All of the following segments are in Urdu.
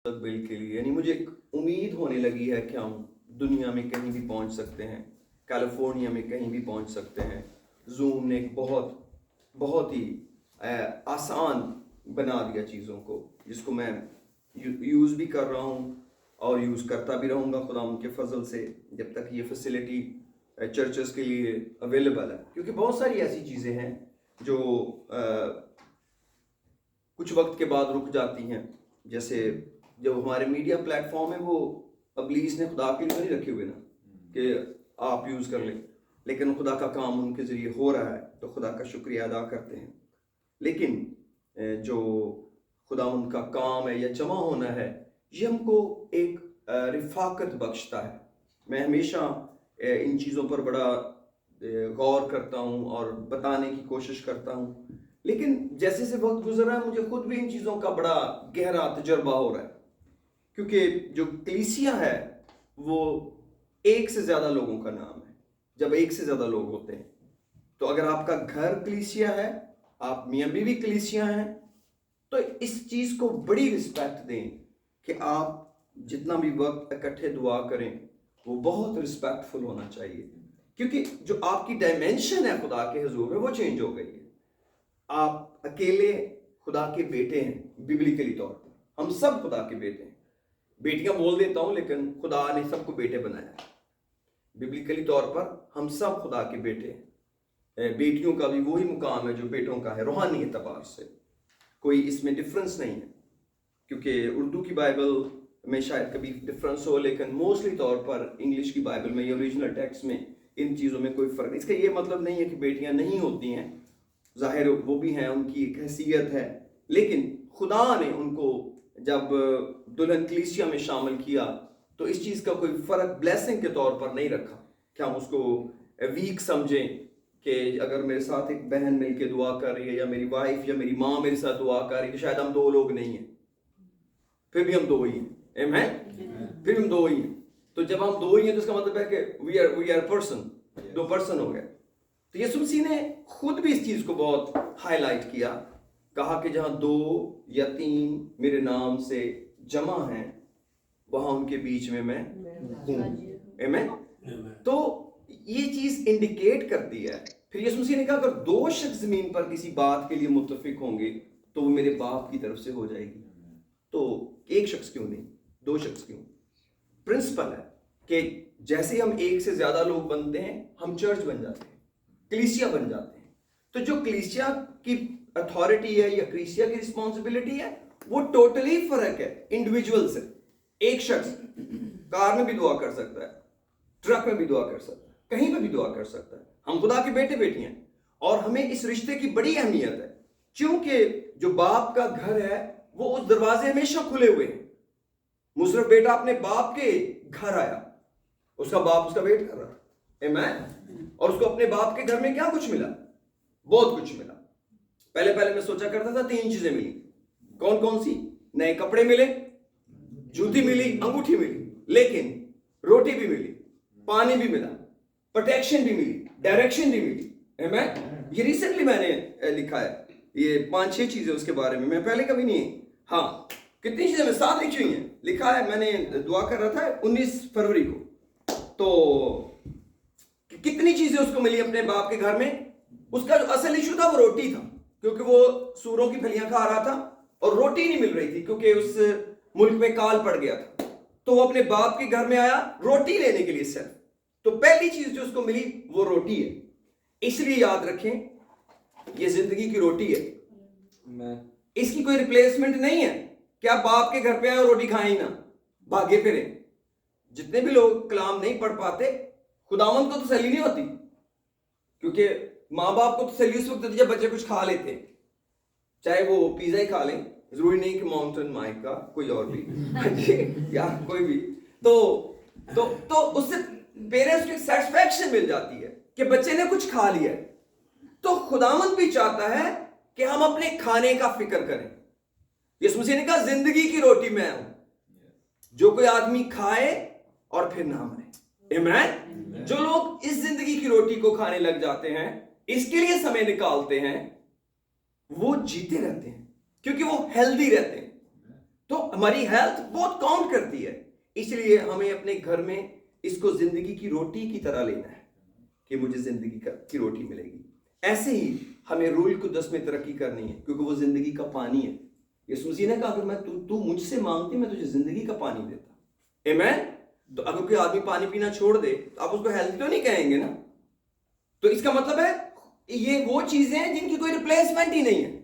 مستقبل کے لیے، یعنی مجھے ایک امید ہونے لگی ہے کہ ہم دنیا میں کہیں بھی پہنچ سکتے ہیں، کیلیفورنیا میں کہیں بھی پہنچ سکتے ہیں۔ زوم نے ایک بہت ہی آسان بنا دیا چیزوں کو، جس کو میں یوز بھی کر رہا ہوں اور یوز کرتا بھی رہوں گا خدا ان کے فضل سے، جب تک یہ فیسلٹی چرچز کے لیے اویلیبل ہے، کیونکہ بہت ساری ایسی چیزیں ہیں جو کچھ وقت کے بعد رک جاتی ہیں۔ جیسے جو ہمارے میڈیا پلیٹ فارم ہے، وہ ابلیس نے خدا کے لیے نہیں رکھے ہوئے نا کہ آپ یوز کر لیں، لیکن خدا کا کام ان کے ذریعے ہو رہا ہے تو خدا کا شکریہ ادا کرتے ہیں۔ لیکن جو خدا ان کا کام ہے یا جمع ہونا ہے، یہ ہم کو ایک رفاقت بخشتا ہے۔ میں ہمیشہ ان چیزوں پر بڑا غور کرتا ہوں اور بتانے کی کوشش کرتا ہوں، لیکن جیسے سے وقت گزر رہا ہے مجھے خود بھی ان چیزوں کا بڑا گہرا تجربہ ہو رہا ہے، کیونکہ جو کلیسیا ہے وہ ایک سے زیادہ لوگوں کا نام ہے۔ جب ایک سے زیادہ لوگ ہوتے ہیں تو اگر آپ کا گھر کلیسیا ہے، آپ میاں بیوی کلیسیا ہیں، تو اس چیز کو بڑی رسپیکٹ دیں کہ آپ جتنا بھی وقت اکٹھے دعا کریں وہ بہت رسپیکٹفل ہونا چاہیے، کیونکہ جو آپ کی ڈائمینشن ہے خدا کے حضور میں وہ چینج ہو گئی ہے۔ آپ اکیلے خدا کے بیٹے ہیں ببلیکلی طور پر، ہم سب خدا کے بیٹے ہیں۔ بیٹیاں بول دیتا ہوں لیکن خدا نے سب کو بیٹے بنایا ہے۔ ببلیکلی طور پر ہم سب خدا کے بیٹے ہیں۔ بیٹیوں کا بھی وہی مقام ہے جو بیٹوں کا ہے روحانی اعتبار سے، کوئی اس میں ڈفرنس نہیں ہے، کیونکہ اردو کی بائبل میں شاید کبھی ڈفرنس ہو، لیکن موسٹلی طور پر انگلش کی بائبل میں یا اوریجنل ٹیکسٹ میں ان چیزوں میں کوئی فرق نہیں۔ اس کا یہ مطلب نہیں ہے کہ بیٹیاں نہیں ہوتی ہیں، ظاہر وہ بھی ہیں، ان کی ایک حیثیت ہے، لیکن خدا نے ان کو جب دلہن کلیسیا میں شامل کیا تو اس چیز کا کوئی فرق بلیسنگ کے طور پر نہیں رکھا کہ ہم اس کو ویک سمجھیں کہ اگر میرے ساتھ ایک بہن مل کے دعا کر رہی ہے یا میری وائف یا میری ماں میرے ساتھ دعا کر رہی ہے تو شاید ہم دو لوگ نہیں ہیں، پھر بھی ہم دو ہی ہیں، پھر ہم دو ہی ہیں۔ تو جب ہم دو ہی ہیں تو اس کا مطلب ہے کہ we are person، دو پرسن ہو گئے۔ تو یسوع مسیح نے خود بھی اس چیز کو بہت ہائی لائٹ کیا، کہا کہ جہاں دو یا تین میرے نام سے جمع ہیں وہاں ان کے بیچ میں ہوں۔ آمین۔ تو یہ چیز انڈیکیٹ کرتی ہے۔ پھر یسوع مسیح نے کہا اگر دو شخص زمین پر کسی بات کے لیے متفق ہوں گے تو وہ میرے باپ کی طرف سے ہو جائے گی۔ تو ایک شخص کیوں نہیں، دو شخص کیوں؟ پرنسپل ہے کہ جیسے ہم ایک سے زیادہ لوگ بنتے ہیں ہم چرچ بن جاتے ہیں، کلیسیا بن جاتے ہیں۔ تو جو کلیسیا کی اتھارٹی ہے یا کلیسیا کی رسپانسبلٹی ہے وہ ٹوٹلی فرق ہے انڈیویجول سے۔ ایک شخص کار میں بھی دعا کر سکتا ہے، ٹرک میں بھی دعا کر سکتا ہے، کہیں پہ بھی دعا کر سکتا ہے۔ ہم خدا کے بیٹے بیٹی ہیں اور ہمیں اس رشتے کی بڑی اہمیت ہے، کیونکہ جو باپ کا گھر ہے وہ اس دروازے ہمیشہ کھلے ہوئے ہیں۔ مصرف بیٹا اپنے باپ کے گھر آیا، اس کا باپ اس کا ویٹ کر رہا، آمین۔ اور اس کو اپنے باپ کے گھر میں کیا کچھ ملا؟ بہت کچھ ملا۔ پہلے میں سوچا کرتا تھا 3 چیزیں ملی۔ کون سی؟ نئے کپڑے ملے، جوتی ملی، انگوٹھی ملی، لیکن روٹی بھی ملی، پانی بھی ملا، پروٹیکشن بھی ملی، ڈائریکشن بھی ملی، آمین۔ یہ ریسنٹلی میں نے لکھا ہے، یہ 5-6 چیزیں اس کے بارے میں پہلے کبھی نہیں، ہاں کتنی چیزیں میں 7 لکھی ہوئی ہیں، لکھا ہے۔ میں نے دعا کر رہا تھا 19 فروری کو، تو کتنی چیزیں اس کو ملی اپنے باپ کے گھر میں۔ اس کا جو اصل ایشو تھا وہ روٹی تھا، کیونکہ وہ سوروں کی پھلیاں کھا رہا تھا اور روٹی نہیں مل رہی تھی کیونکہ اس ملک میں کال پڑ گیا تھا۔ تو وہ اپنے باپ کے گھر میں آیا روٹی لینے کے لیے صرف۔ تو پہلی چیز جو اس کو ملی وہ روٹی ہے۔ اس لیے یاد رکھیں یہ زندگی کی روٹی ہے، اس کی کوئی ریپلیسمنٹ نہیں ہے کہ آپ باپ کے گھر پہ آئیں اور روٹی کھائیں ہی نہ بھاگے پھریں۔ جتنے بھی لوگ کلام نہیں پڑھ پاتے خداوند کو تسلی نہیں ہوتی، کیونکہ ماں باپ کو تسلی اس وقت ہوتی جب بچے کچھ کھا لیتے، چاہے وہ پیزا ہی کھا لیں، ضروری نہیں کہ ماؤنٹن مائک کا، کوئی اور بھی یا کوئی بھی، تو اس سے پیرنٹس کو ایک سیٹسفیکشن مل جاتی ہے کہ بچے نے کچھ کھا لیا ہے۔ تو خداوند بھی چاہتا ہے کہ ہم اپنے کھانے کا فکر کریں۔ یسوع مسیح نے کہا زندگی کی روٹی میں ہوں، جو کوئی آدمی کھائے اور پھر نہ مرے، آمین۔ جو لوگ اس زندگی کی روٹی کو کھانے لگ جاتے ہیں، اس کے لیے سمے نکالتے ہیں، وہ جیتے رہتے ہیں کیونکہ وہ ہیلدی رہتے ہیں۔ تو ہماری ہیلتھ بہت کاؤنٹ کرتی ہے. اس لیے ہمیں اپنے گھر میں اس کو زندگی کی روٹی کی طرح لینا ہے کہ مجھے زندگی کی روٹی ملے گی. ایسے ہی ہمیں روح القدس میں ترقی کرنی ہے کیونکہ وہ زندگی کا پانی ہے. یسوع مسیح نے کہا کہ تو مجھ سے مانگتی میں تجھے زندگی کا پانی دیتا. آمین. تو اگر کوئی آدمی پانی پینا چھوڑ دے تو آپ اس کو ہیلتھی تو نہیں کہیں گے نا. تو اس کا مطلب ہے یہ وہ چیزیں ہیں جن کی کوئی ریپلیسمنٹ ہی نہیں ہے.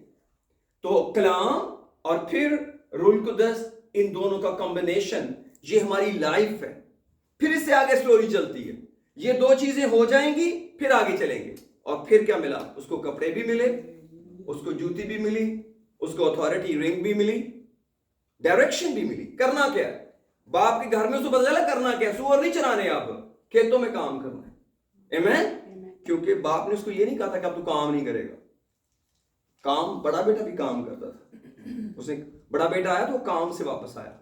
تو کلام اور پھر روح القدس، ان دونوں کا کمبینیشن یہ ہماری لائف ہے. پھر اس سے آگے سٹوری چلتی ہے. یہ دو چیزیں ہو جائیں گی پھر آگے چلیں گے. اور پھر کیا ملا؟ اس کو کپڑے بھی ملے، اس کو جوتی بھی ملی، اس کو اتھارٹی رنگ بھی ملی، ڈائریکشن بھی ملی. کرنا کیا ہے؟ باپ کے گھر میں اس کو پتا چلا کرنا کیا ہے. سور نہیں چرانے، آپ کھیتوں میں کام کرنا ہے. آمین. کیونکہ باپ نے اس کو یہ نہیں کہا تھا کہ اب تو کام نہیں کرے گا. کام بڑا بیٹا بھی کام کرتا تھا. اس نے بڑا بیٹا آیا تو وہ کام سے واپس آیا.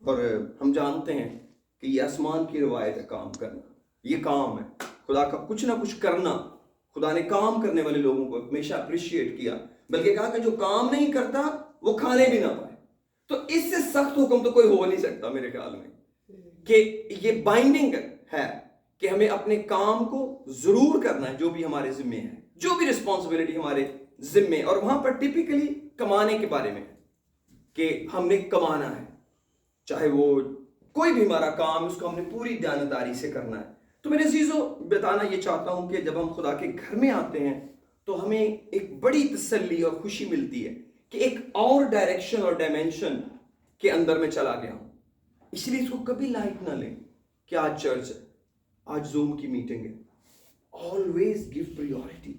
اور ہم جانتے ہیں کہ یہ آسمان کی روایت ہے کام کرنا. یہ کام ہے خدا کا کچھ نہ کچھ کرنا. خدا نے کام کرنے والے لوگوں کو ہمیشہ اپریشیٹ کیا، بلکہ کہا کہ جو کام نہیں کرتا وہ کھانے بھی نہ پائے. تو اس سے سخت حکم تو کوئی ہو نہیں سکتا میرے خیال میں کہ یہ بائنڈنگ ہے کہ ہمیں اپنے کام کو ضرور کرنا ہے جو بھی ہمارے ذمے ہے، جو بھی رسپانسبلٹی ہمارے ذمے. اور وہاں پر ٹپیکلی کمانے کے بارے میں کہ ہم نے کمانا ہے، چاہے وہ کوئی بھی ہمارا کام اس کو ہم نے پوری دیانتداری سے کرنا ہے. تو میرے عزیزو بتانا یہ چاہتا ہوں کہ جب ہم خدا کے گھر میں آتے ہیں تو ہمیں ایک بڑی تسلی اور خوشی ملتی ہے کہ ایک اور ڈائریکشن اور ڈائمینشن کے اندر میں چلا گیا ہوں. اس لیے اس کو کبھی لائٹ نہ لیں کہ آج چرچ ہے، آج زوم کی میٹنگ ہے. Always give priority.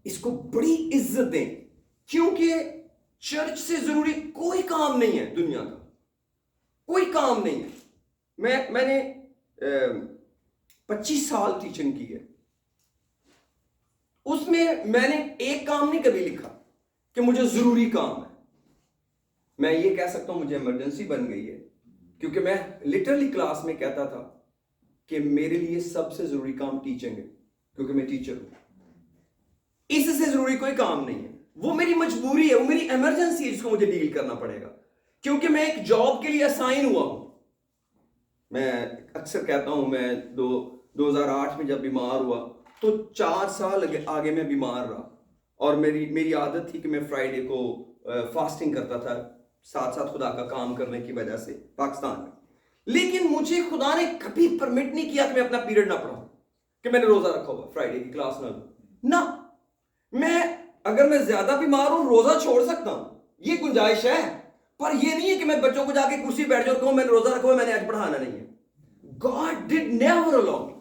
اس کو بڑی عزت دیں کیونکہ چرچ سے ضروری کوئی کام نہیں ہے دنیا کا، کوئی کام نہیں ہے. میں نے 25 سال ٹیچنگ کی ہے. اس میں نے ایک کام نہیں کبھی لکھا کہ مجھے ضروری کام ہے. میں یہ کہہ سکتا ہوں مجھے ایمرجنسی بن گئی ہے کیونکہ میں لٹرلی کلاس میں کہتا تھا کہ میرے لیے سب سے ضروری کام ٹیچنگ ہے کیونکہ میں ٹیچر ہوں. اس سے ضروری کوئی کام نہیں ہے. وہ میری مجبوری ہے، وہ میری ایمرجنسی ہے جس کو مجھے ڈیل کرنا پڑے گا کیونکہ میں ایک جاب کے لیے اسائن ہوا ہوں. میں اکثر کہتا ہوں میں 2008 میں جب بیمار ہوا تو 4 سال آگے میں بیمار رہا. اور میری عادت تھی کہ میں فرائیڈے کو فاسٹنگ کرتا تھا ساتھ ساتھ خدا کا کام کرنے کی وجہ سے پاکستان میں. لیکن مجھے خدا نے کبھی پرمٹ نہیں کیا کہ میں اپنا پیریڈ نہ پڑھاؤں، کہ میں نے روزہ رکھا ہوا فرائیڈے کی کلاس نہ لوں. میں اگر میں زیادہ بیمار ہوں روزہ چھوڑ سکتا ہوں، یہ گنجائش ہے. پر یہ نہیں ہے کہ میں بچوں کو جا کے کرسی بیٹھ جاؤں کہوں میں نے روزہ رکھا ہوا، میں نے آج پڑھانا نہیں ہے. God did never allow me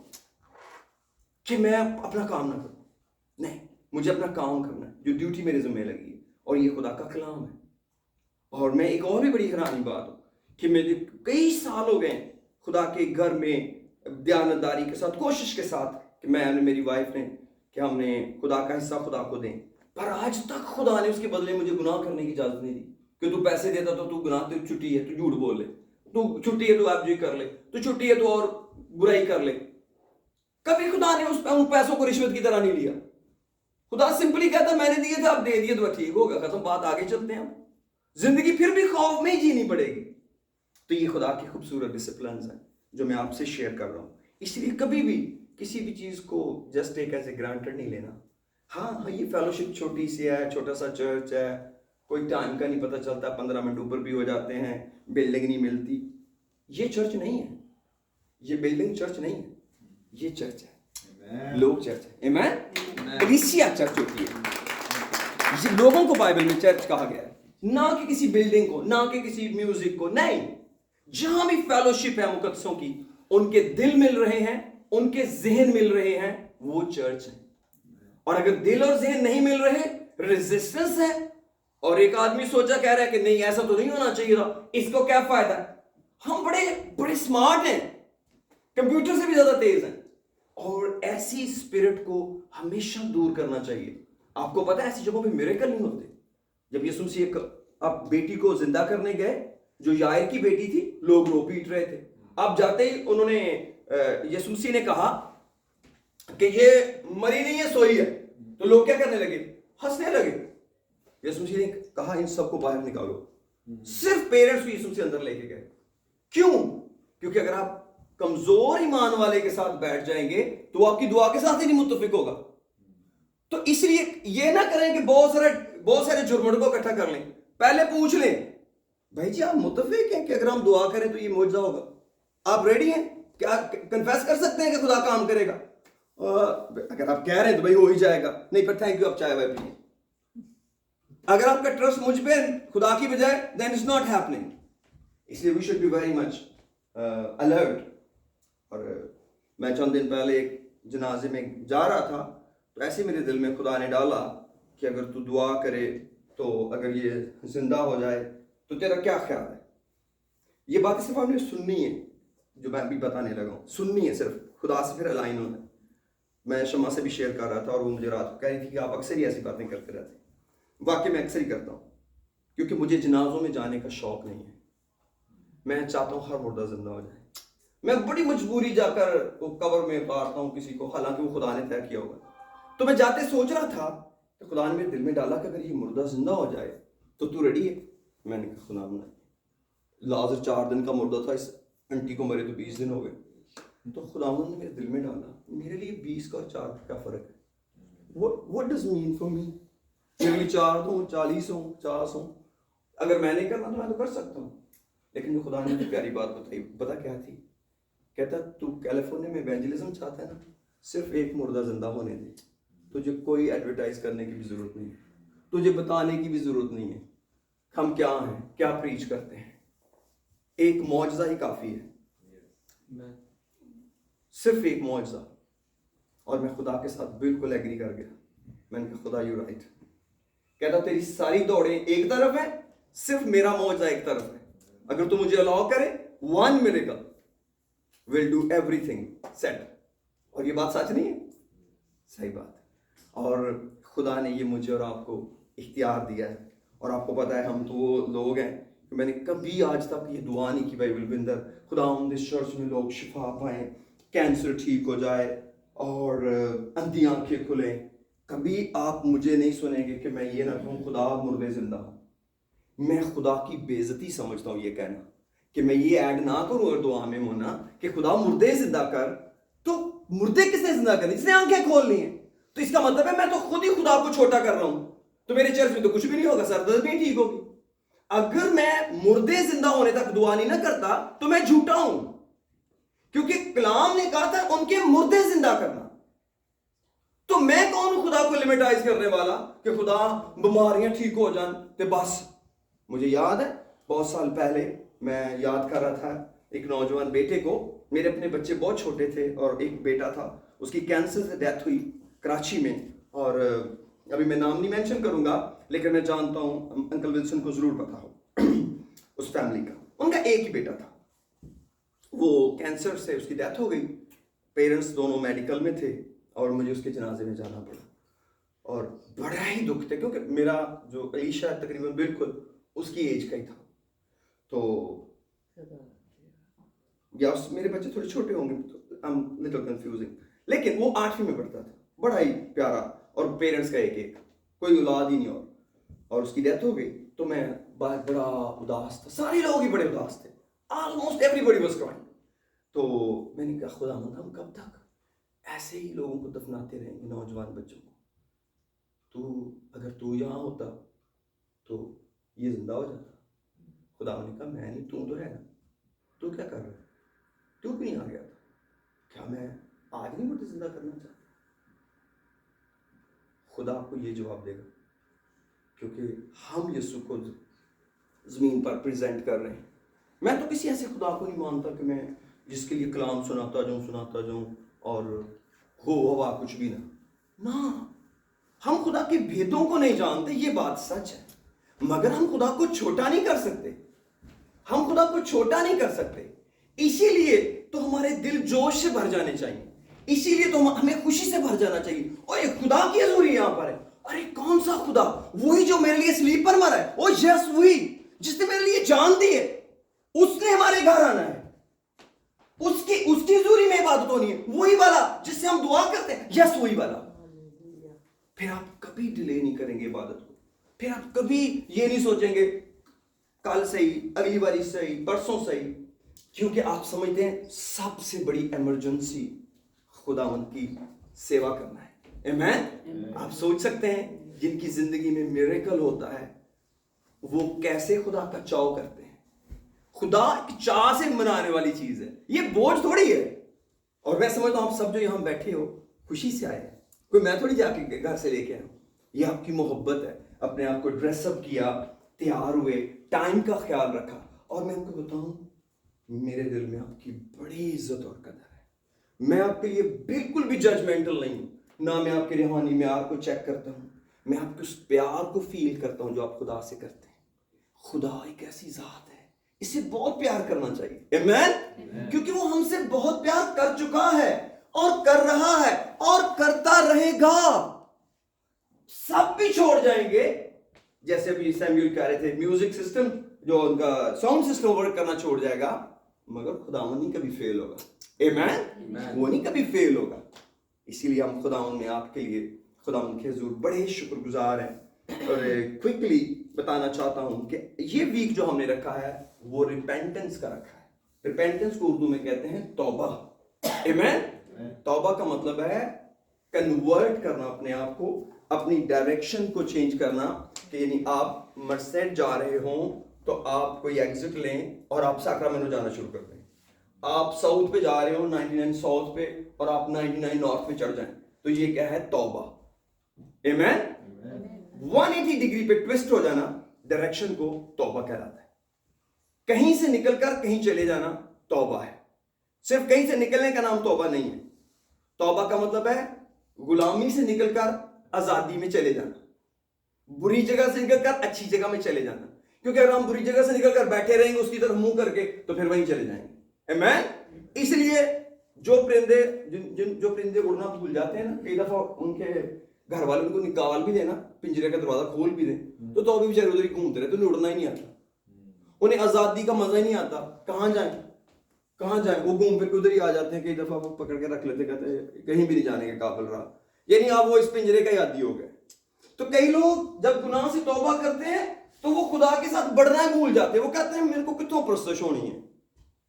کہ میں اپنا کام نہ کروں. نہیں، مجھے اپنا کام کرنا ہے جو ڈیوٹی میرے ذمہ لگی ہے، اور یہ خدا کا کلام ہے. اور میں ایک اور بھی بڑی حیرانی بات ہوں کہ میرے کئی سال ہو گئے خدا کے گھر میں دیانتداری کے ساتھ، کوشش کے ساتھ کہ میں نے میری وائف نے کہ ہم نے خدا کا حصہ خدا کو دیں. پر آج تک خدا نے اس کے بدلے مجھے گناہ کرنے کی اجازت نہیں دی کہ تو پیسے دیتا تو گناہ، تو چھٹی ہے تو جھوٹ بول لے، تو چھٹی ہے تو آپ جی کر لے، تو چھٹی ہے تو اور برائی کر لے. کبھی خدا نے ان پیسوں کو رشوت کی طرح نہیں لیا. خدا سمپلی کہتا میں نے دیے تھے آپ دے دیے تو ٹھیک ہوگا، ختم بات، آگے چلتے ہیں. زندگی پھر بھی خوف میں ہی جینی پڑے گی. تو یہ خدا کی خوبصورت ڈسپلنز ہیں جو میں آپ سے شیئر کر رہا ہوں. اس لیے کبھی بھی کسی بھی چیز کو جسٹ ایک ایز اے گرانٹڈ نہیں لینا. ہاں یہ فیلوشپ چھوٹی سی ہے، چھوٹا سا چرچ ہے، کوئی ٹائم کا نہیں پتہ چلتا، 15 منٹ اوپر بھی ہو جاتے ہیں، بلڈنگ نہیں ملتی. یہ چرچ نہیں ہے، یہ بلڈنگ چرچ نہیں ہے، یہ چرچ ہے، لوگ چرچ ہے. آمین. کلیسیا چرچ ہوتی ہے. یہ لوگوں کو بائبل میں چرچ کہا گیا ہے، نہ کہ کسی بلڈنگ کو، نہ کہ کسی میوزک کو. نہیں، جہاں بھی فیلوشپ ہے مقدسوں کی، ان کے دل مل رہے ہیں، ان کے ذہن مل رہے ہیں، وہ چرچ ہے. اور اگر دل اور ذہن نہیں مل رہے، ریزسٹنس ہے. اور ایک آدمی سوچا کہہ رہا ہے کہ نہیں ایسا تو نہیں ہونا چاہیے تھا، اس کو کیا فائدہ ہے. ہم بڑے سمارٹ ہیں، کمپیوٹر سے بھی زیادہ تیز ہیں. اور ایسی اسپرٹ کو ہمیشہ دور کرنا چاہیے. آپ کو پتا ہے ایسی جگہوں پہ میریکل نہیں ہوتے. جب یسوع مسیح اب بیٹی کو زندہ کرنے گئے، جو یائر کی بیٹی تھی، لوگ رو پیٹ رہے تھے. اب جاتے ہی انہوں نے یسوع مسیح نے کہا کہ یہ مری نہیں ہے، سوئی ہے. تو لوگ کیا کرنے لگے؟ ہنسنے لگے. یسوع مسیح نے کہا ان سب کو باہر نکالو. صرف پیرنٹس کو یسوع سے اندر لے کے گئے. کیوں؟ کیونکہ اگر آپ کمزور ایمان والے کے ساتھ بیٹھ جائیں گے تو وہ آپ کی دعا کے ساتھ ہی نہیں متفق ہوگا. تو اس لیے یہ نہ کریں کہ بہت سارے جرمڑوں کو اکٹھا کر لیں. پہلے پوچھ لیں بھائی جی آپ متفق ہیں کہ اگر ہم دعا کریں تو یہ معجزہ ہوگا؟ آپ ریڈی ہیں؟ کیا کنفیس کر سکتے ہیں کہ خدا کام کرے گا؟ اگر آپ کہہ رہے ہیں تو بھائی ہو ہی جائے گا. نہیں پر تھینک یو آپ چائے وائے پیئیں. اگر آپ کا ٹرسٹ مجھ پہ خدا کی بجائے then it's not happening. اس لیے we should be very much alert. اور میں چند دن پہلے ایک جنازے میں جا رہا تھا تو ایسے میرے دل میں خدا نے ڈالا کہ اگر تو دعا کرے تو اگر یہ زندہ ہو جائے تو تیرا کیا خیال ہے؟ یہ بات صرف آپ نے سننی ہے جو میں ابھی بتانے لگا ہوں, سننی ہے صرف, خدا سے پھر الائن ہونا ہے. میں شمع سے بھی شیئر کر رہا تھا اور وہ مجھے رات کو کہہ رہی تھی کہ آپ اکثر ہی ایسی باتیں کرتے رہتے ہیں. واقعی میں اکثر ہی کرتا ہوں کیونکہ مجھے جنازوں میں جانے کا شوق نہیں ہے. میں چاہتا ہوں ہر مردہ زندہ ہو جائے. میں بڑی مجبوری جا کر قبر میں اتارتا ہوں کسی کو, حالانکہ وہ خدا نے طے کیا ہوگا. تو میں جاتے سوچ رہا تھا کہ خدا نے میرے دل میں ڈالا کہ اگر یہ مردہ زندہ ہو جائے تو ریڈی ہے؟ میں نے کہا خدا نے, لازر 4 دن کا مردہ تھا, اس انٹی کو مرے تو 20 دن ہو گئے. تو خدا نے میرے دل میں ڈالا میرے لیے 20 کا اور 4 کا فرق ہے. What does mean for me? میرے لیے 4 ہوں 40 ہوں 50 ہوں, اگر میں نہیں کرنا تو میں تو کر سکتا ہوں. لیکن جو خدا نے مجھے پیاری بات بتائی, پتا کیا تھی؟ کہتا تو کیلیفورنیا میں ایونجلزم چاہتا ہے نا, صرف ایک مردہ زندہ ہونے دے, تجھے کوئی ایڈورٹائز کرنے کی بھی ضرورت نہیں ہے, تجھے بتانے کی بھی ضرورت نہیں ہے ہم کیا ہیں, کیا پریچ کرتے ہیں. ایک معجزہ ہی کافی ہے, صرف ایک معجزہ. اور میں خدا کے ساتھ بالکل ایگری کر گیا. میں نے کہا خدا یو رائٹ. کہتا تیری ساری دوڑیں ایک طرف ہیں, صرف میرا معجزہ ایک طرف ہے. اگر تو مجھے الاؤ کرے 1 miracle will do everything set. اور یہ بات سچ نہیں ہے؟ صحیح بات. اور خدا نے یہ مجھے اور آپ کو اختیار دیا ہے. اور آپ کو پتا ہے ہم تو وہ لوگ ہیں کہ میں نے کبھی آج تک یہ دعا نہیں کی بھائی بلوندر خدا اس چرچ میں لوگ شفا پائیں, کینسر ٹھیک ہو جائے اور اندھی آنکھیں کھلیں. کبھی آپ مجھے نہیں سنیں گے کہ میں یہ نہ کہوں خدا مردے زندہ ہوں. میں خدا کی بے عزتی سمجھتا ہوں یہ کہنا کہ میں یہ ایڈ نہ کروں اور دعا میں ہونا کہ خدا مردے زندہ کر. تو مردے کس نے زندہ کرنی؟ جس نے آنکھیں کھولنی ہیں. تو اس کا مطلب ہے میں تو خود ہی خدا کو چھوٹا کر رہا ہوں. تو میرے چرچ میں تو کچھ بھی نہیں ہوگا, سر درد نہیں ٹھیک ہوگی. اگر میں مردے زندہ ہونے تک دعا نہیں نہ کرتا تو میں جھوٹا ہوں, کیونکہ کلام نے کہا تھا ان کے مردے زندہ کرنا. تو میں کون ہوں خدا کو لیمیٹائز کرنے والا کہ خدا بیماریاں ٹھیک ہو جان تے بس. مجھے یاد ہے بہت سال پہلے میں یاد کر رہا تھا ایک نوجوان بیٹے کو, میرے اپنے بچے بہت چھوٹے تھے اور ایک بیٹا تھا, اس کی کینسر سے ڈیتھ ہوئی کراچی میں. اور ابھی میں نام نہیں مینشن کروں گا لیکن میں جانتا ہوں انکل ولسن کو ضرور پتا ہو اس فیملی کا. ان کا ایک ہی بیٹا تھا, وہ کینسر سے اس کی ڈیتھ ہو گئی. پیرنٹس دونوں میڈیکل میں تھے اور مجھے اس کے جنازے میں جانا پڑا. اور بڑا ہی دکھ تھا کیونکہ میرا جو علیشا تقریباً بالکل اس کی ایج کا ہی تھا. تو یا میرے بچے تھوڑے چھوٹے ہوں گے, لٹل کنفیوزنگ, لیکن وہ 8ویں میں پڑھتا تھا, بڑا ہی پیارا. اور پیرنٹس کا ایک کوئی اولاد ہی نہیں. اور اس کی ڈیتھ ہو گئی تو میں بڑا اداس تھا, سارے لوگ ہی بڑے اداس تھے, almost everybody was crying. تو میں نے کہا خدا ہم کب تک ایسے ہی لوگوں کو دفناتے رہیں گے, نوجوان بچوں کو. تو اگر تو یہاں ہوتا تو یہ زندہ ہو جاتا. خدا نے کہا میں نہیں, تو ہے نا, تو کیا کر رہا ہے, تو بھی نہیں آ گیا تھا. کیا میں آج نہیں مجھے زندہ کرنا چاہتا؟ خدا آپ کو یہ جواب دے گا کیونکہ ہم یسوع کو زمین پر پریزنٹ کر رہے ہیں. میں تو کسی ایسے خدا کو نہیں مانتا کہ میں جس کے لیے کلام سناتا جاؤں اور ہوا کچھ بھی نہ. ہم خدا کے بھیدوں کو نہیں جانتے, یہ بات سچ ہے, مگر ہم خدا کو چھوٹا نہیں کر سکتے. ہم خدا کو چھوٹا نہیں کر سکتے. اسی لیے تو ہمارے دل جوش سے بھر جانے چاہیے, اسی لیے تو ہمیں خوشی سے بھر جانا چاہیے. اور ایک خدا کی حضوری یہاں پر ہے. ارے کون سا خدا؟ وہی جو میرے لیے سلیپ پر مرا ہے. او یس, وہی جس نے میرے لیے جان دی ہے, اس نے ہمارے گھر آنا ہے. اس کی حضوری میں عبادت ہونی ہے. وہی والا جس سے ہم دعا کرتے ہیں, یس وہی والا. پھر آپ کبھی ڈیلے نہیں کریں گے عبادت کو. پھر آپ کبھی یہ نہیں سوچیں گے کل صحیح, اگلی باری صحیح, پرسوں صحیح, کیونکہ آپ سمجھتے ہیں سب سے بڑی ایمرجنسی خداوند کی سیوا کرنا ہے. آمین. آپ سوچ سکتے ہیں جن کی زندگی میں میریکل ہوتا ہے وہ کیسے خدا کا چاؤ کرتے ہیں. خدا ایک چاہ سے منانے والی چیز ہے, یہ بوجھ تھوڑی ہے. اور میں سمجھتا ہوں آپ سب جو یہاں بیٹھے ہو خوشی سے آئے ہیں, کوئی میں تھوڑی جا کے گھر سے لے کے آیا ہوں. یہ آپ کی محبت ہے, اپنے آپ کو ڈریس اپ کیا, تیار ہوئے, ٹائم کا خیال رکھا. اور میں آپ کو بتاؤں میرے دل میں آپ کی بڑی عزت اور قدر ہے. میں آپ کے لیے بالکل بھی ججمنٹل نہیں ہوں, نہ میں آپ کے روحانی معیار کو چیک کرتا ہوں, میں آپ کے اس پیار کو فیل کرتا ہوں جو آپ خدا سے کرتے ہیں. خدا ایک ایسی ذات ہے, اسے بہت پیار کرنا چاہیے. آمین. کیونکہ وہ ہم سے بہت پیار کر چکا ہے اور کر رہا ہے اور کرتا رہے گا. سب بھی چھوڑ جائیں گے, جیسے ابھی سیموئل کہہ رہے تھے میوزک سسٹم جو ان کا ساؤنڈ سسٹم ورک کرنا چھوڑ جائے گا, مگر خداوند نہیں کبھی فیل ہوگا. آمین. وہ نہیں کبھی فیل ہوگا. اسی لیے ہم خداوند میں آپ کے لیے خداوند کے حضور بڑے شکر گزار ہیں. اور کوئکلی بتانا چاہتا ہوں کہ یہ ویک جو ہم نے رکھا ہے وہ ریپینٹنس کا رکھا ہے. ریپینٹنس کو اردو میں کہتے ہیں توبہ. آمین. توبہ کا مطلب ہے کنورٹ کرنا اپنے آپ کو, اپنی ڈائریکشن کو چینج کرنا. کہ یعنی آپ مرسیڈ جا رہے ہوں تو آپ کوئی ایگزٹ لیں اور آپ ساکرامنٹو جانا شروع کر دیں. آپ ساؤتھ پہ جا رہے ہو 99 ساؤتھ پہ اور آپ 99 نارتھ پہ چڑھ جائیں, تو یہ کیا ہے؟ توبہ. آمین. 180 ڈگری پہ ٹوسٹ ہو جانا ڈائریکشن کو توبہ کہلاتا ہے. کہیں سے نکل کر کہیں چلے جانا توبہ ہے. صرف کہیں سے نکلنے کا نام توبہ نہیں ہے. توبہ کا مطلب ہے غلامی سے نکل کر آزادی میں چلے جانا, بری جگہ سے نکل کر اچھی جگہ میں چلے جانا. کیونکہ اگر ہم بری جگہ سے نکل کر بیٹھے رہیں گے اس کی طرف منہ کر کے تو پھر وہیں چلے جائیں گے. آمین. اس لیے جو پرندے اڑنا بھول جاتے ہیں نا, کئی دفعہ ان کے گھر والے ان کو نکال بھی دینا, پنجرے کا دروازہ کھول بھی دیں, تو بھی بیچارے ادھر ہی گھومتے رہتے, انہیں اڑنا ہی نہیں آتا, انہیں آزادی کا مزہ ہی نہیں آتا. کہاں جائیں, وہ گھوم پھر کے ادھر ہی آ جاتے ہیں. کئی دفعہ وہ پکڑ کے رکھ لیتے, کہتے ہیں کہیں بھی نہیں جانے کے قابل رہا, یعنی آپ وہ اس پنجرے کا عادی ہو گئے. تو کئی لوگ جب گناہ سے توبہ کرتے ہیں تو وہ خدا کے ساتھ بڑھنا ہی بھول جاتے ہیں. وہ کہتے ہیں میرے کو کتوں پرستش ہونی ہے,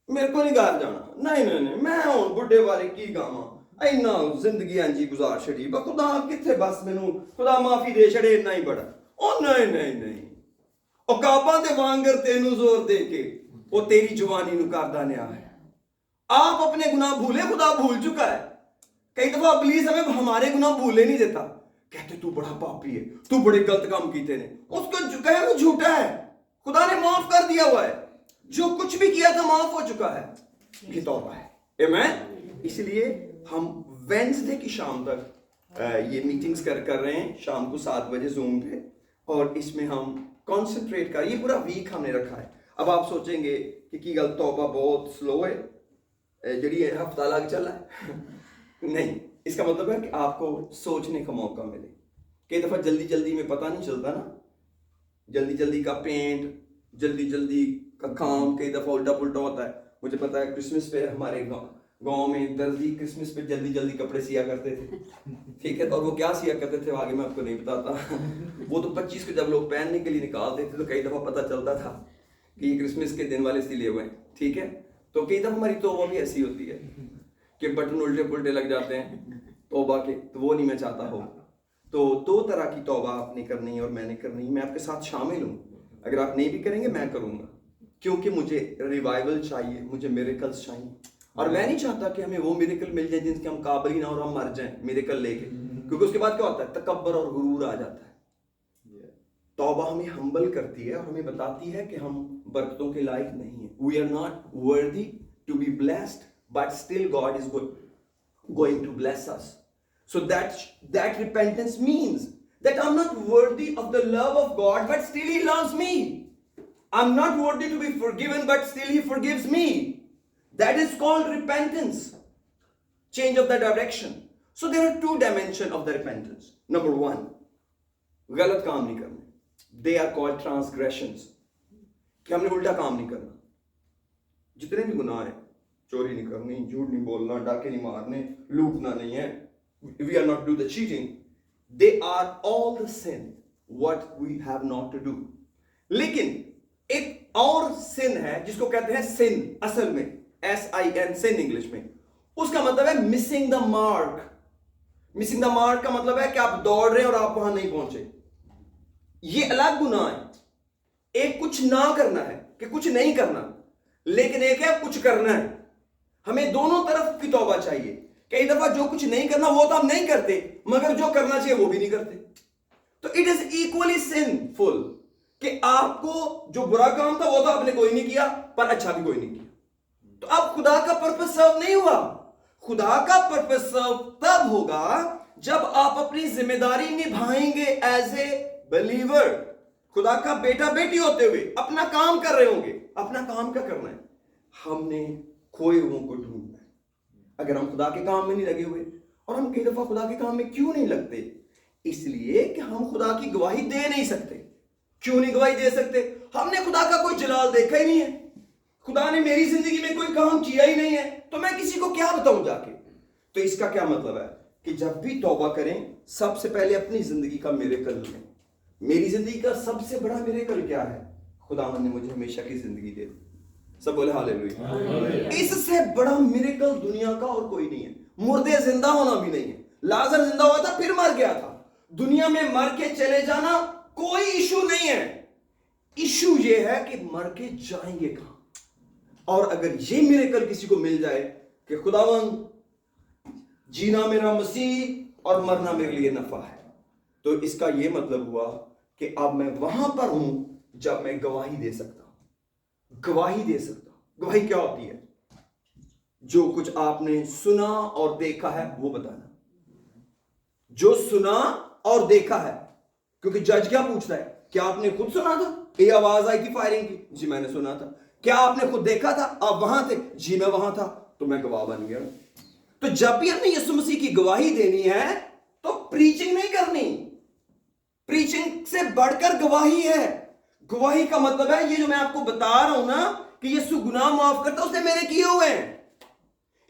میرے کو نہیں گھر جانا, نہیں میں ہوں بڈھے والے کی گاواں, اینا زندگی انجی گزار چھڑی, خدا کتنے بس مینوں خدا معافی دے چھڑے اتنا ہی بڑا. او نہیں عقاباں دے وانگر تینوں زور دے کے وہ تیری جوانی نو کردا نیا ہے. آپ اپنے گناہ بھولے, خدا بھول چکا ہے. کئی دفعہ ابلیس ہمیں ہمارے گناہ بھولے نہیں دیتا, کہتے تو بڑا پاپی ہے, تو بڑے غلط کام کیتے نے, اس کو کہے وہ جھوٹا ہے, خدا نے معاف کر دیا ہوا ہے, جو کچھ بھی کیا تھا معاف ہو چکا ہے. یہ توبہ ہے. آمین. اس لیے ہم وینسڈے کی شام تک یہ میٹنگز کر رہے ہیں, شام کو 7 بجے زوم پہ, اور اس میں ہم کانسنٹریٹ کر, یہ پورا ویک ہم نے رکھا ہے. اب آپ سوچیں گے کہ کی گل توبہ بہت سلو ہے, جڑی ہفتہ لگ چلا ہے. نہیں, اس کا مطلب ہے کہ آپ کو سوچنے کا موقع ملے. کئی دفعہ جلدی میں پتہ نہیں چلتا نا, جلدی کا پینٹ, جلدی کا کام کئی دفعہ الٹا پلٹا ہوتا ہے. مجھے پتا ہے کرسمس پہ ہمارے گاؤں میں درزی کرسمس پہ جلدی کپڑے سیا کرتے تھے, ٹھیک ہے, اور وہ کیا سیا کرتے تھے آگے میں آپ کو نہیں بتاتا. وہ تو 25 کو جب لوگ پہننے کے لیے نکالتے تھے تو کئی دفعہ پتہ چلتا تھا کہ یہ کرسمس کے دن والے سلے ہوئے ہیں, ٹھیک ہے. تو کئی دفعہ ہماری توبہ بھی ایسی ہوتی ہے کہ بٹن الٹے پلٹے لگ جاتے ہیں توبہ کے, تو وہ نہیں میں چاہتا ہو. تو 2 طرح کی توبہ آپ نے کرنی ہے اور میں نے کرنی ہے. میں آپ کے ساتھ شامل ہوں, اگر آپ نہیں بھی کریں گے میں کروں گا, کیونکہ مجھے ریوائول چاہیے, مجھے میریکلز چاہیے. اور میں نہیں چاہتا کہ ہمیں وہ میریکل مل جائیں جن کے ہم قابل ہی نہ اور ہم مر جائیں میریکل لے کے, کیونکہ اس کے بعد کیا ہوتا ہے؟ تکبر اور غرور آ جاتا ہے. توبہ ہمیں ہمبل کرتی ہے اور ہمیں بتاتی ہے کہ ہم برکتوں کے لائق نہیں ہیں. We are not worthy to be blessed, but still God is going to bless us. So that repentance means that I'm not worthy of the love of God, but still He loves me. I'm not worthy to be forgiven, but still He forgives me. That is called repentance. Change of the direction. So there are 2 dimensions of the repentance. Number 1, غلط کام نہیں کرنا. They are called transgressions. کہ ہم نے الٹا کام نہیں کرنا. جتنے بھی گناہ ہیں, چوری نہیں کرنی, جھوٹ نہیں بولنا, ڈاکے نہیں مارنے, لوٹنا نہیں ہے, we are not do the cheating. They are all the sin what we have not to do. لیکن ایک اور sin ہے جس کو کہتے ہیں sin اصل میں sin sin انگلش میں, اس کا مطلب ہے missing the mark. missing the mark کا مطلب ہے کہ آپ دوڑ رہے ہیں اور آپ وہاں نہیں پہنچے. یہ الگ گناہ ہے. ایک کچھ نہ کرنا ہے کہ کچھ نہیں کرنا, لیکن ایک ہے کچھ کرنا ہے. ہمیں دونوں طرف کی توبہ چاہیے. کئی دفعہ جو کچھ نہیں کرنا وہ تو ہم نہیں کرتے, مگر جو کرنا چاہیے وہ بھی نہیں کرتے. تو اٹ از ایکولی سنفل کہ آپ کو جو برا کام تھا وہ تو آپ نے کوئی نہیں کیا, پر اچھا بھی کوئی نہیں کیا. تو اب خدا کا پرپس سرو نہیں ہوا. خدا کا پرپس سرو تب ہوگا جب آپ اپنی ذمہ داری نبھائیں گے ایز اے بلیور. خدا کا بیٹا بیٹی ہوتے ہوئے اپنا کام کر رہے ہوں گے. اپنا کام کیا کرنا ہے؟ ہم نے کھوئے ہوئوں کو ڈھونڈنا ہے. اگر ہم خدا کے کام میں نہیں لگے ہوئے, اور ہم کئی دفعہ خدا کے کام میں کیوں نہیں لگتے؟ اس لیے کہ ہم خدا کی گواہی دے نہیں سکتے. کیوں نہیں گواہی دے سکتے؟ ہم نے خدا کا کوئی جلال دیکھا ہی نہیں ہے. خدا نے میری زندگی میں کوئی کام کیا ہی نہیں ہے, تو میں کسی کو کیا بتاؤں جا کے؟ تو اس کا کیا مطلب ہے کہ جب بھی توبہ کریں سب سے پہلے اپنی زندگی کا میریکل لیں. میری زندگی کا سب سے بڑا میریکل کیا ہے؟ خداوند نے مجھے ہمیشہ کی زندگی دے دی. سب بولے ہاللیلویہ. اس سے بڑا میریکل دنیا کا اور کوئی نہیں ہے. مردے زندہ ہونا بھی نہیں ہے. لازر زندہ ہوا تھا پھر مر گیا تھا. دنیا میں مر کے چلے جانا کوئی ایشو نہیں ہے. ایشو یہ ہے کہ مر کے جائیں گے کہاں. اور اگر یہ میریکل کسی کو مل جائے کہ خداوند جینا میرا مسیح اور مرنا میرے لیے نفع ہے, تو اس کا یہ مطلب ہوا کہ اب میں وہاں پر ہوں جب میں گواہی دے سکتا ہوں. گواہی دے سکتا ہوں. گواہی کیا ہوتی ہے؟ جو کچھ آپ نے سنا اور دیکھا ہے وہ بتانا. جو سنا اور دیکھا ہے, کیونکہ جج کیا پوچھتا ہے؟ کیا آپ نے خود سنا تھا؟ یہ آواز آئی تھی فائرنگ کی, جی میں نے سنا تھا. کیا آپ نے خود دیکھا تھا؟ آپ وہاں تھے؟ جی میں وہاں تھا. تو میں گواہ بن گیا. تو جب بھی ہم نے یسوع مسیح کی گواہی دینی ہے تو پریچنگ نہیں کرنی. پریچنگ سے بڑھ کر گواہی ہے. گواہی کا مطلب ہے یہ جو میں آپ کو بتا رہا ہوں نا کہ یسوع گناہ معاف کرتا, اس نے میرے کیے ہوئے ہیں.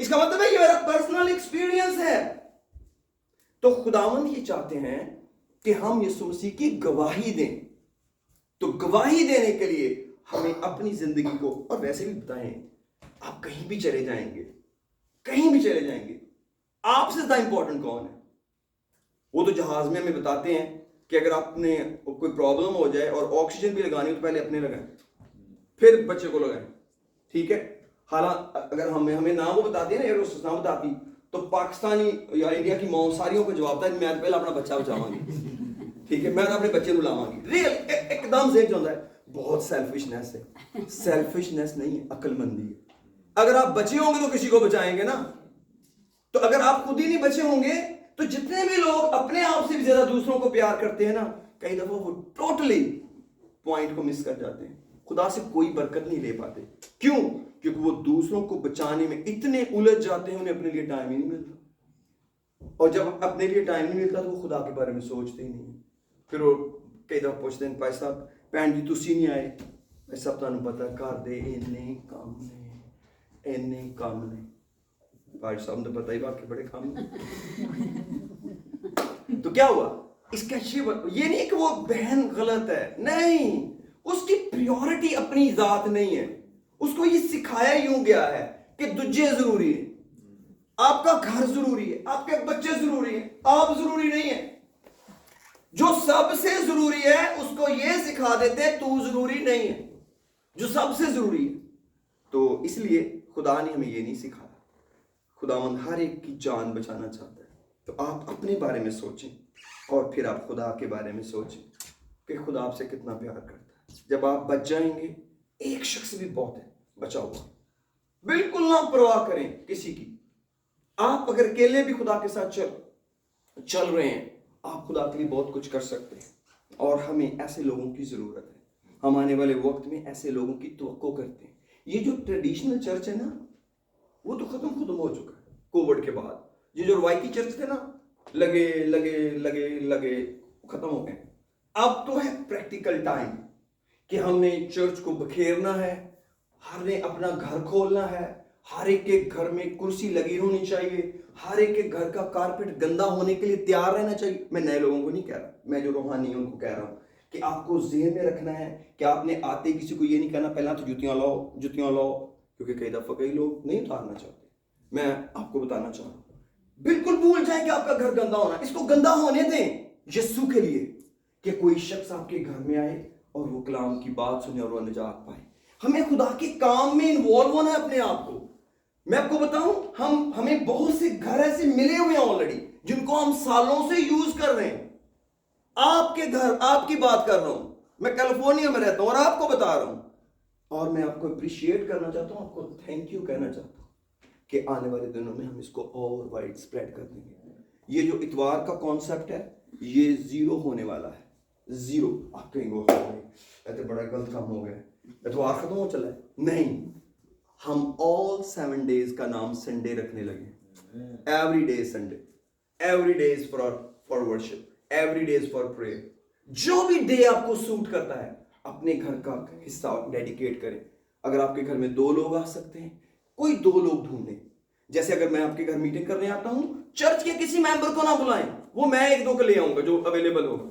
اس کا مطلب ہے یہ میرا پرسنل ایکسپیرینس ہے. تو خداوند یہ چاہتے ہیں کہ ہم یسوع مسیح کی گواہی دیں. تو گواہی دینے کے لیے ہمیں اپنی زندگی کو, اور ویسے بھی بتائیں, آپ کہیں بھی چلے جائیں گے, کہیں بھی چلے جائیں گے, آپ سے زیادہ امپورٹنٹ کون ہے؟ وہ تو جہاز میں ہمیں بتاتے ہیں کہ اگر آپ نے کوئی پرابلم ہو جائے اور آکسیجن بھی لگانی ہو تو پہلے اپنے لگائیں, پھر بچے کو لگائیں. ٹھیک ہے. حالانکہ اگر ہمیں نہ وہ بتاتے ہیں نا, ایئر ہوسٹس نہ بتاتی تو پاکستانی یا انڈیا کی ماؤں ساریوں کو جواب تھا میں پہلے اپنا بچہ بچاواں گی. ٹھیک ہے, میں اپنے بچے کو لاواں گی. ریئل ایک دم ذہن چلتا ہے. بہت سیلفشنیس ہے. سیلفشنیس نہیں ہے, عقل مندی ہے. اگر آپ بچے ہوں گے تو کسی کو بچائیں گے نا. تو اگر آپ خود ہی نہیں بچے ہوں گے تو جتنے بھی لوگ اپنے آپ سے بھی زیادہ دوسروں کو پیار کرتے ہیں نا, کئی دفعہ وہ ٹوٹلی پوائنٹ کو مس کر جاتے ہیں. خدا سے کوئی برکت نہیں لے پاتے. کیوں؟ کیونکہ وہ دوسروں کو بچانے میں اتنے الجھ جاتے ہیں انہیں اپنے لیے ٹائم ہی نہیں ملتا. اور جب اپنے لیے ٹائم نہیں ملتا تو وہ خدا کے بارے میں سوچتے ہی نہیں. پھر وہ کئی دفعہ پوچھتے ہیں بھائی صاحب بھن جی تسی نہیں آئے. بھائی صاحب تمہیں پتا گھر دے اینے کام نے. بھائی صاحب نے پتا ہی باقی بڑے کام نے. تو کیا ہوا؟ اس کا یہ نہیں کہ وہ بہن غلط ہے, نہیں, اس کی پریورٹی اپنی ذات نہیں ہے. اس کو یہ سکھایا یوں گیا ہے کہ دجے ضروری ہے, آپ کا گھر ضروری ہے, آپ کے بچے ضروری ہیں, آپ ضروری نہیں ہیں. جو سب سے ضروری ہے اس کو یہ سکھا دیتے تو ضروری نہیں ہے, جو سب سے ضروری ہے. تو اس لیے خدا نے ہمیں یہ نہیں سکھایا. خداوند ہر ایک کی جان بچانا چاہتا ہے. تو آپ اپنے بارے میں سوچیں اور پھر آپ خدا کے بارے میں سوچیں کہ خدا آپ سے کتنا پیار کرتا ہے. جب آپ بچ جائیں گے, ایک شخص بھی بہت ہے بچا ہوا. بالکل نہ پرواہ کریں کسی کی. آپ اگر اکیلے بھی خدا کے ساتھ چل رہے ہیں, آپ خدا کے لیے بہت کچھ کر سکتے ہیں. اور ہمیں ایسے لوگوں کی ضرورت ہے. ہم آنے والے وقت میں ایسے لوگوں کی توقع کرتے ہیں. یہ جو ٹریڈیشنل چرچ ہے نا, وہ تو ختم ہو چکا ہے کووڈ کے بعد. یہ جو روایتی چرچ تھے نا, لگے ختم ہو گئے. اب تو ہے پریکٹیکل ٹائم کہ ہم نے چرچ کو بکھیرنا ہے, ہر نے اپنا گھر کھولنا ہے, ہر ایک کے گھر میں کرسی لگی ہونی چاہیے, ہر ایک کے گھر کا کارپیٹ گندا ہونے کے لیے تیار رہنا چاہیے. میں نئے لوگوں کو نہیں کہہ رہا, میں جو روحانی ان کو کہہ رہا ہوں کہ آپ کو ذہن میں رکھنا ہے کہ آپ نے آتے کسی کو یہ نہیں کہنا پہلا تو جوتیاں لاؤ، کیونکہ کئی دفعہ کئی لوگ نہیں اتارنا چاہتے. میں آپ کو بتانا چاہ رہا ہوں بالکل بھول جائیں کہ آپ کا گھر گندا ہونا، اس کو گندا ہونے دیں یسوع کے لیے، کہ کوئی شخص آپ کے گھر میں آئے اور وہ کلام کی بات سنے اور وہ نجات پائے. ہمیں خدا کے کام میں انوالو ہونا ہے اپنے آپ کو. میں آپ کو بتاؤں ہمیں بہت سے گھر ایسے ملے ہوئے ہیں آلریڈی جن کو ہم سالوں سے یوز کر رہے ہیں. آپ کے گھر، آپ کی بات کر رہا ہوں، میں کیلیفورنیا میں رہتا ہوں اور آپ کو بتا رہا ہوں، اور میں آپ کو اپریشیٹ کرنا چاہتا ہوں، آپ کو تھینک یو کہنا چاہتا ہوں کہ آنے والے دنوں میں ہم اس کو اور وائڈ اسپریڈ کر دیں گے. یہ جو اتوار کا کانسیپٹ ہے یہ 0 ہونے والا ہے. 0. آپ کہیں گے ایسے بڑا غلط کام ہو گیا، اتوار ختم ہو چلا ہے. نہیں، ہم all 7 days کا نام سنڈے رکھنے لگے. Every day Sunday, every day is for worship, every day is for prayer. جو بھی ڈے آپ کو سوٹ کرتا ہے اپنے گھر کا حصہ ڈیڈیکیٹ کریں. اگر آپ کے گھر میں 2 لوگ آ سکتے ہیں، کوئی 2 لوگ ڈھونڈیں. جیسے اگر میں آپ کے گھر میٹنگ کرنے آتا ہوں، چرچ کے کسی ممبر کو نہ بلائیں، وہ میں 1-2 کو لے آؤں گا جو اویلیبل ہوگا.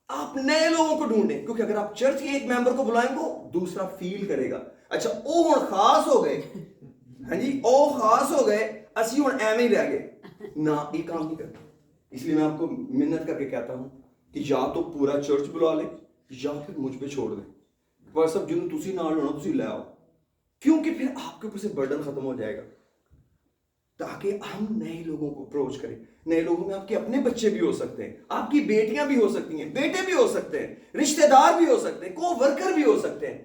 آپ نئے لوگوں کو ڈھونڈیں، کیونکہ اگر آپ چرچ کے ایک ممبر کو بلائیں گے دوسرا فیل کرے گا اچھا او ہن خاص ہو گئے، ہاں جی او خاص ہو گئے، اسی ہن ایویں ہی رہ گئے نہ. یہ کام نہیں کرتا. اس لیے میں آپ کو منت کر کے کہتا ہوں کہ یا تو پورا چرچ بلا لیں یا پھر مجھ پہ چھوڑ دیں. بس اب جنہوں تسی نال ہونا تسی لے آؤ، کیونکہ پھر آپ کے اوپر سے برڈن ختم ہو جائے گا. تاکہ ہم نئے لوگوں کو اپروچ کریں. نئے لوگوں میں آپ کے اپنے بچے بھی ہو سکتے ہیں، آپ کی بیٹیاں بھی ہو سکتی ہیں، بیٹے بھی ہو سکتے ہیں، رشتہ دار بھی ہو سکتے ہیں، کو ورکر بھی ہو سکتے ہیں.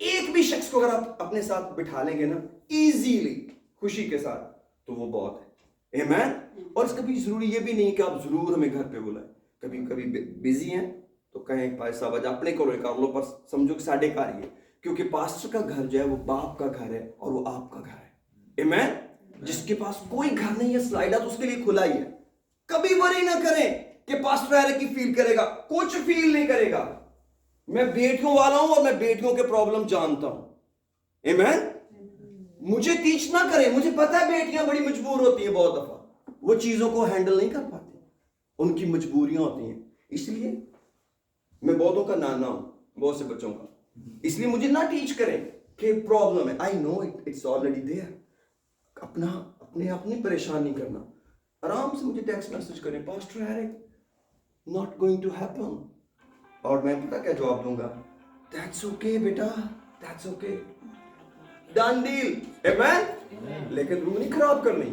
ایک بھی شخص کو اگر آپ اپنے ساتھ بٹھا لیں گے نا ایزیلی، خوشی کے ساتھ، تو وہ بہت ہے. آمین. اور اس کا بھی ضروری یہ بھی نہیں کہ آپ ضرور ہمیں گھر پہ بلائیں. کبھی کبھی بزی ہیں تو کہیں بھائی صاحب آج اپنے کو کر لو، پر سمجھو کہ ساڈے گھر ہی ہے، کیونکہ پاسٹر کا گھر جو ہے وہ باپ کا گھر ہے اور وہ آپ کا گھر ہے. آمین. جس کے پاس کوئی گھر نہیں ہے سلائڈا تو اس کے لیے کھلا ہی ہے. کبھی وری نہ کریں کہ پاسٹر ایرک کی فیل کرے گا، کچھ فیل نہیں کرے گا. میں بیٹیوں والا ہوں اور میں بیٹیوں کے پرابلم جانتا ہوں. آمین. مجھے ٹیچ نہ کریں، مجھے پتا ہے بیٹیاں بڑی مجبور ہوتی ہیں، بہت دفعہ وہ چیزوں کو ہینڈل نہیں کر پاتی، ان کی مجبوریاں ہوتی ہیں. اس لیے میں بہتوں کا نانا ہوں، بہت سے بچوں کا، اس لیے مجھے نہ ٹیچ کریں کہ پرابلم ہے. I know it's already there. اپنے آپ نہیں پریشان نہیں کرنا. آرام سے مجھے ٹیکسٹ میسج کریں، pastor Eric not going to happen, اور میں پتا کیا جواب دوں گا، دیٹس اوکے بیٹا، دیٹس اوکے، ڈن ڈیل. آمین. لیکن روح نہیں خراب کرنی،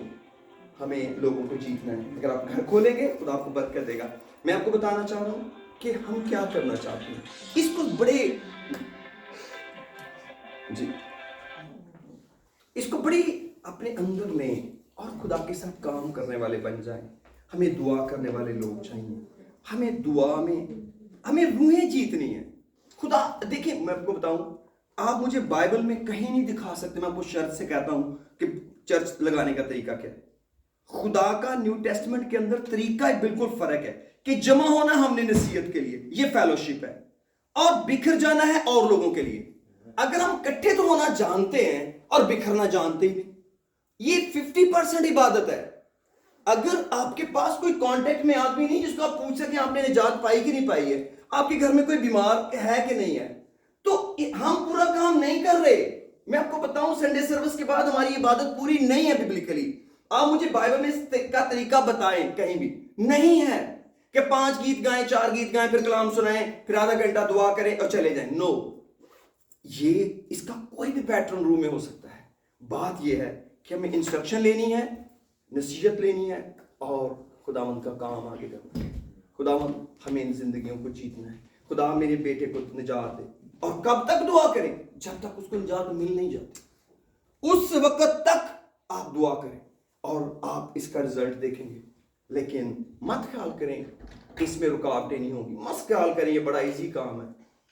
ہمیں لوگوں کو جیتنا ہے. اگر آپ گھر کھولیں گے خدا آپ کو برکت دے گا. میں آپ کو بتانا چاہ رہا ہوں کہ ہم کیا کرنا چاہتے ہیں. اس کو بڑی اپنے اندر لیں اور خدا کے ساتھ کام کرنے والے بن جائیں. ہمیں دعا کرنے والے لوگ چاہیے. ہمیں دعا میں ہمیں روحیں جیتنی ہے. خدا دیکھیں میں آپ کو بتاؤں، آپ مجھے بائبل میں کہیں نہیں دکھا سکتے. میں آپ کو شرط سے کہتا ہوں کہ چرچ لگانے کا طریقہ کیا ہے. خدا کا نیو ٹیسٹمنٹ کے اندر طریقہ بالکل فرق ہے کہ جمع ہونا ہم نے نصیحت کے لیے، یہ فیلوشپ ہے، اور بکھر جانا ہے اور لوگوں کے لیے. اگر ہم کٹھے تو ہونا جانتے ہیں اور بکھرنا جانتے ہی نہیں، یہ 50% عبادت ہے. اگر آپ کے پاس کوئی کانٹیکٹ میں آدمی نہیں جس کو آپ پوچھ سکیں آپ نے نجات پائی کہ نہیں پائی ہے، آپ کے گھر میں کوئی بیمار ہے کہ نہیں ہے، تو ہم پورا کام نہیں کر رہے. میں آپ کو بتاؤں سنڈے سروس کے بعد ہماری عبادت پوری نہیں ہے ببلیکلی. آپ مجھے بائبل میں اس کا طریقہ بتائیں، کہیں بھی نہیں ہے کہ 5 گیت گائیں، 4 گیت گائیں، پھر کلام سنائیں، پھر آدھا گھنٹہ دعا کریں اور چلے جائیں. نو، یہ اس کا کوئی بھی پیٹرن روم میں ہو سکتا ہے. بات یہ ہے کہ ہمیں انسٹرکشن لینی ہے، نصیحت لینی ہے اور خداوند کا کام آگے کرنا ہے. خداوند ہمیں ان زندگیوں کو جیتنا ہے. خدا میرے بیٹے کو نجات دے. اور کب تک دعا کریں؟ جب تک اس کو نجات مل نہیں جاتی، اس وقت تک آپ دعا کریں اور آپ اس کا رزلٹ دیکھیں گے. لیکن مت خیال کریں اس میں رکاوٹیں نہیں ہوگی. مت خیال کریں یہ بڑا ایزی کام ہے.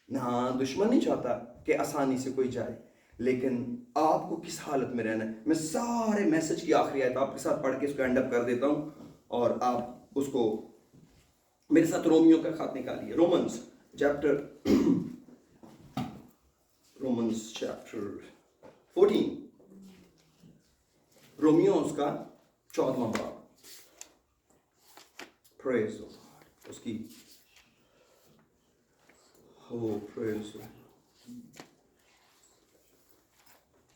نہ، دشمن نہیں چاہتا کہ آسانی سے کوئی جائے، لیکن آپ کو کس حالت میں رہنا ہے. میں سارے میسج کی آخری آیت آپ کے ساتھ پڑھ کے اس کو اینڈ اپ کر دیتا ہوں اور آپ اس کو میرے ساتھ رومیو کا خط نکالیے. رومنز چیپٹر 14، رومیو اس کا 14واں باب. پریز اس کی Oh, praise the Lord.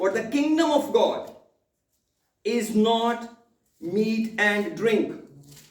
for the kingdom of God is not meat and drink.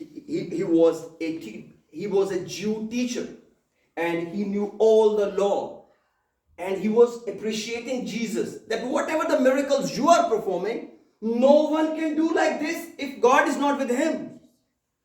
He was a Jew teacher and he knew all the law and he was appreciating Jesus, that whatever the miracles you are performing, no one can do like this if God is not with him.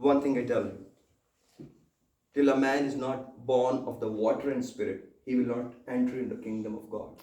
One thing I tell you, till a man is not born of the water and spirit, he will not enter in the kingdom of God.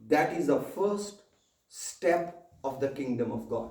That is the first step of the kingdom of God.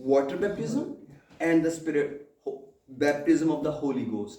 Water baptism and the spirit baptism of the Holy Ghost.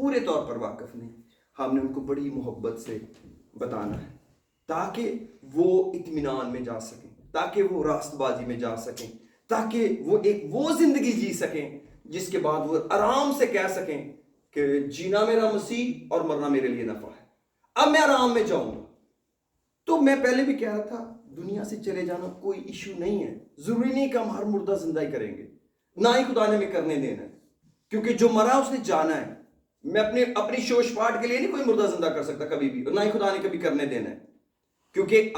پورے طور پر واقف نہیں. ہم نے ان کو بڑی محبت سے بتانا ہے تاکہ وہ اطمینان میں جا سکیں, تاکہ وہ راست بازی میں جا سکیں, تاکہ وہ زندگی جی سکیں جس کے بعد وہ آرام سے کہہ سکیں کہ جینا میرا مسیح اور مرنا میرے لیے نفع ہے, اب میں آرام میں جاؤں گا. تو میں پہلے بھی کہہ رہا تھا دنیا سے چلے جانا کوئی ایشو نہیں ہے, ضروری نہیں کہ ہم ہر مردہ زندہ ہی کریں گے, نہ ہی خدا نے ہمیں کرنے دینا ہے, کیونکہ جو مرا اس نے جانا ہے. میں اپنی شوش پاٹ کے لیے نہیں کوئی مردہ زندہ کر سکتا کبھی بھی, اور نہ ہی خدا نے کبھی کرنے دینا ہے. کیونکہ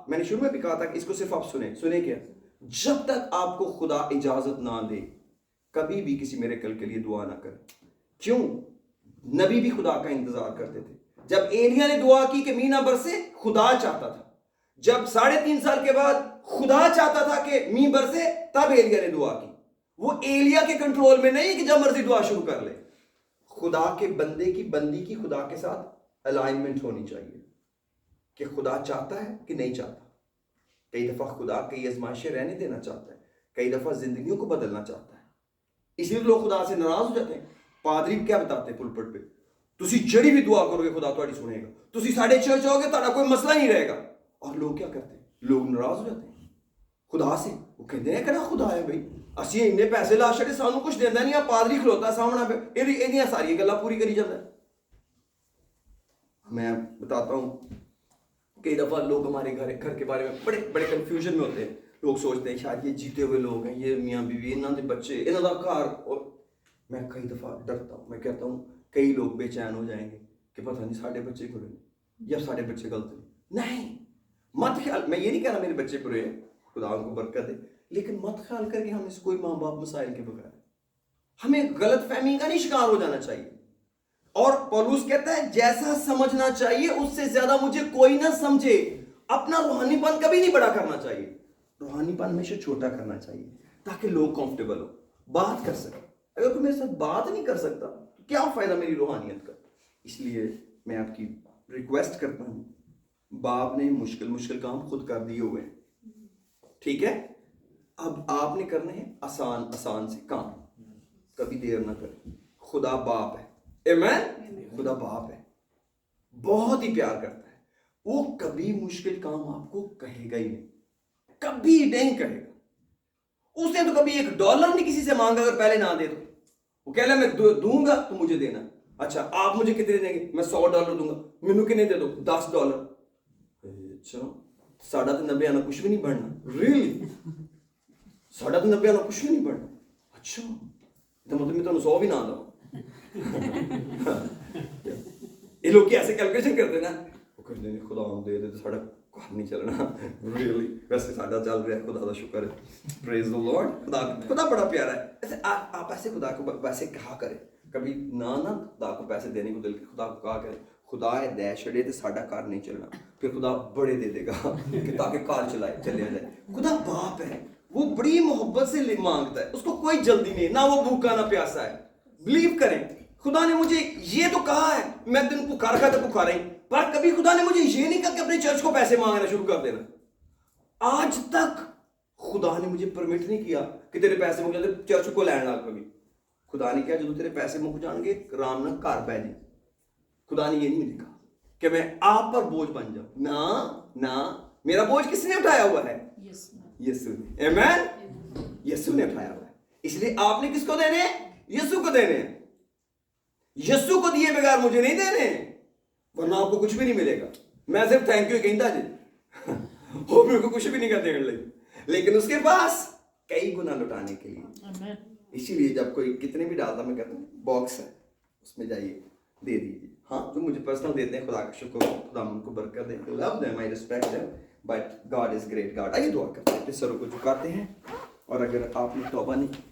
میں نے شروع میں بھی کہا تھا کہ اس کو صرف آپ سنیں کیا, جب تک آپ کو خدا اجازت نہ دے کبھی بھی کسی میریکل کے لیے دعا نہ کریں. کیوں؟ نبی بھی خدا کا انتظار کرتے تھے. جب ایلیا نے دعا کی کہ مینہ برسے, خدا چاہتا تھا. جب 3.5 سال کے بعد خدا چاہتا تھا کہ می برسے, تب ایلیا نے دعا کی. وہ ایلیا کے کنٹرول میں نہیں کہ جب مرضی دعا شروع کر لے. خدا کے بندی کی خدا کے ساتھ الائنمنٹ ہونی چاہیے کہ خدا چاہتا ہے کہ نہیں چاہتا. کئی دفعہ خدا کئی آزمائشیں رہنے دینا چاہتا ہے, کئی دفعہ زندگیوں کو بدلنا چاہتا ہے. اس لیے لوگ خدا سے ناراض ہو جاتے ہیں. پادری کیا بتاتے ہیں پلپٹ پہ, تسی جڑی بھی دعا کرو گے خدا تہاڈی سنے گا, تسی ساڈے چرچ آؤ گے تہاڈا کوئی مسئلہ نہیں رہے گا. اور لوگ کیا کرتے ہیں, لوگ ناراض ہو جاتے ہیں خدا سے. وہ کہتے ہیں کہ نا خدا ہے بھائی, اسی اتنے پیسے لا چھڑے, سانو کچھ دینا نہیں, آپ پادری کھلوتا ہے سامنے پہ, یہ ساری گلاں پوری کری جاتا ہے. میں بتاتا ہوں کئی دفعہ لوگ ہمارے گھر کے بارے میں بڑے بڑے کنفیوژن میں ہوتے ہیں. لوگ سوچتے ہیں شاید یہ جیتے ہوئے لوگ ہیں, یہ میاں بیوی, انہوں کے بچے, انہوں کا گھر. اور میں کئی دفعہ ڈرتا ہوں, میں کہتا ہوں کئی لوگ بے چین ہو جائیں گے کہ پتہ نہیں ساڈے بچے برے ہیں یا ساڈے بچے غلط ہیں. نہیں, مت خیال, میں یہ نہیں کہہ رہا میرے بچے برے ہیں, خدا ان کو برکت دے, لیکن مت خیال کر کے ہم اس کوئی ماں باپ مسائل کے بغیر, ہمیں غلط فہمی کا نہیں شکار ہو جانا چاہیے. اور پولوس کہتا ہے جیسا سمجھنا چاہیے اس سے زیادہ مجھے کوئی نہ سمجھے. اپنا روحانی پن کبھی نہیں بڑا کرنا چاہیے, روحانی پن ہمیشہ چھوٹا کرنا چاہیے تاکہ لوگ کمفرٹیبل ہو, بات کر سکیں. اگر کوئی میرے ساتھ بات نہیں کر سکتا تو کیا فائدہ میری روحانیت کا. اس لیے میں آپ کی ریکویسٹ کرتا ہوں, باپ نے مشکل کام خود کر دیے ہوئے ہیں, ٹھیک ہے, اب آپ نے کرنے ہیں آسان سے کام, کبھی دیر نہ کریں. خدا باپ ہے, آمین. خدا باپ ہے, بہت ہی پیار کرتا ہے, وہ کبھی مشکل کام آپ کو کہے گا ہی نہیں, کبھی نہیں کہے گا. اس نے تو کبھی $1 نہیں کسی سے مانگا, اگر پہلے نہ دے تو وہ کہہ لے میں دوں گا تو مجھے دینا. اچھا آپ مجھے کتنے دیں گے, میں $100 دوں گا, مینوں کتنے دے دو, $10. اچھا ساڑھا تو 90 آنا کچھ بھی نہیں بڑھنا, ریئلی ساڑھا تو 90 آنا کچھ بھی نہیں بڑھنا. اچھا تو مطلب میں تو 100 بھی نہ دوں. یہ لوگ ایسے کیلکولیشن کرتے نا, وہ کہتے ہیں خدا ہم دے دے تو ساڑھا کام نہیں چلنا. ریئلی ویسے ساڑھا چل رہا ہے, خدا کا شکر ہے, پریز دی لارڈ. خدا بڑا پیارا ہے. ایسے آپ ایسے خدا کو ویسے کہا کریں, کبھی نہ خدا کو پیسے دینے کو دل کے خدا کو کہا کریں خدا ہے دے چھڑے تو ساڈا کار نہیں چلنا, پھر خدا بڑے دے دے گا کہ تاکہ کار چلے جائے. خدا باپ ہے, وہ بڑی محبت سے مانگتا ہے, اس کو کوئی جلدی نہیں, نہ وہ بھوکا نہ پیاسا ہے. بلیو کریں, خدا نے مجھے یہ تو کہا ہے, میں دن پکار کھا تو پکارا ہی, پر کبھی خدا نے مجھے یہ نہیں کہا کہ اپنے چرچ کو پیسے مانگنا شروع کر دینا. آج تک خدا نے مجھے پرمٹ نہیں کیا کہ تیرے پیسے مک جاتے چرچ کو لین لگ. کبھی خدا نے کہا جب تیرے پیسے مک جان گے رام نہ گھر پہ جی. خدا نے یہ نہیں مجھے کہا کہ میں آپ پر بوجھ بن جاؤں. نہ میرا بوجھ کس نے اٹھایا ہوا ہے؟ یسوع نے. آمین. یسوع نے اٹھایا ہوا ہے. اس لیے آپ نے کس کو دینے ہیں؟ یسوع کو دینے ہیں. یسوع کو دیے بغیر مجھے نہیں دینے, ورنہ آپ کو کچھ بھی نہیں ملے گا. میں صرف تھینک یو کہتا جی, وہ میرے کو کچھ بھی نہیں کرتے کر لیں, لیکن اس کے پاس کئی گنا لٹانے کے لیے. اسی لیے جب کوئی کتنے بھی ڈالتا میں کہتا ہوں باکس ہے, اس میں جائیے دے دیجیے. ہاں جو مجھے پرسنل دیتے ہیں خدا کا شکر, خدا ان کو برکت دے. Love them, I respect them, but God is great God. آئیے دعا کرتے ہیں, سروں کو جھکاتے ہیں, اور اگر آپ نے توبہ نہیں